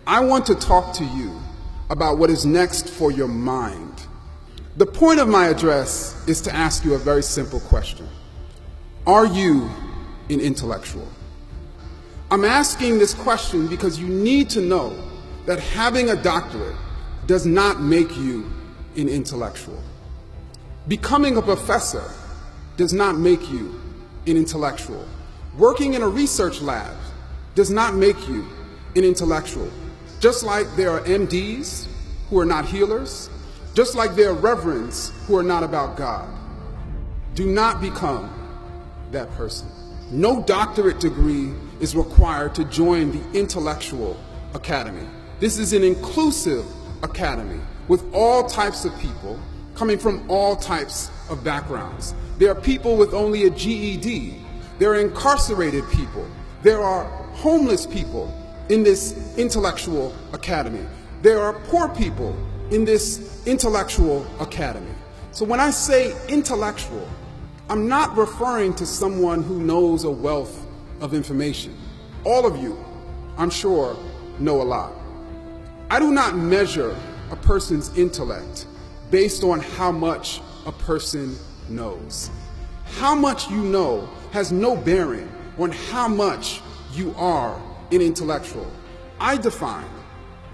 I want to talk to you about what is next for your mind. The point of my address is to ask you a very simple question. Are you an intellectual? I'm asking this question because you need to know that having a doctorate does not make you an intellectual. Becoming a professor does not make you an intellectual. Working in a research lab does not make you an intellectual. Just like there are MDs who are not healers, just like there are reverends who are not about God. Do not become that person. No doctorate degree is required to join the intellectual academy. This is an inclusive academy with all types of people coming from all types of backgrounds. There are people with only a GED. There are incarcerated people. There are homeless people in this intellectual academy. There are poor people in this intellectual academy. So when I say intellectual, I'm not referring to someone who knows a wealth of information. All of you, I'm sure, know a lot. I do not measure a person's intellect based on how much a person knows. How much you know has no bearing on how much you are an intellectual. I define,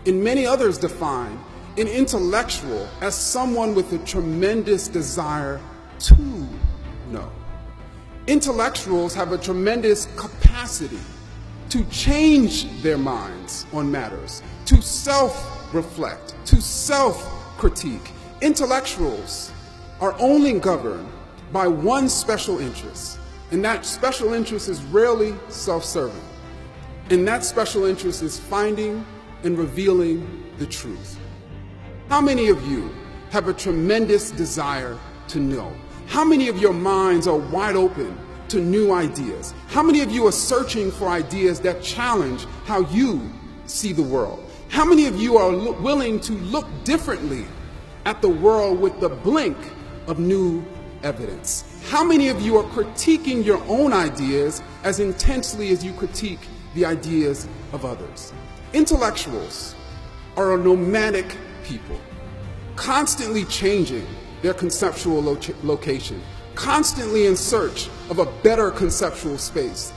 and many others define, an intellectual as someone with a tremendous desire to know. Intellectuals have a tremendous capacity to change their minds on matters, to self-reflect, to self-critique. Intellectuals are only governed by one special interest, and that special interest is rarely self-serving. And that special interest is finding and revealing the truth. How many of you have a tremendous desire to know? How many of your minds are wide open to new ideas? How many of you are searching for ideas that challenge how you see the world? How many of you are willing to look differently at the world with the blink of new evidence? How many of you are critiquing your own ideas as intensely as you critique the ideas of others? Intellectuals are a nomadic people, constantly changing their conceptual location, constantly in search of a better conceptual space.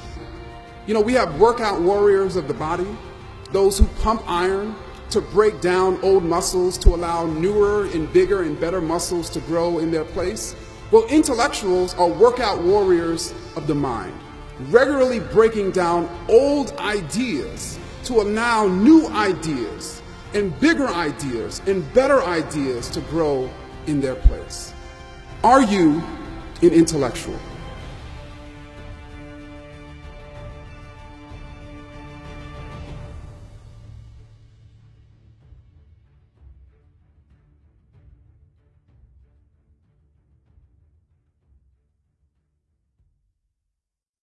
You know, we have workout warriors of the body, those who pump iron to break down old muscles to allow newer and bigger and better muscles to grow in their place. Well, intellectuals are workout warriors of the mind, regularly breaking down old ideas to allow new ideas and bigger ideas and better ideas to grow in their place. Are you an intellectual?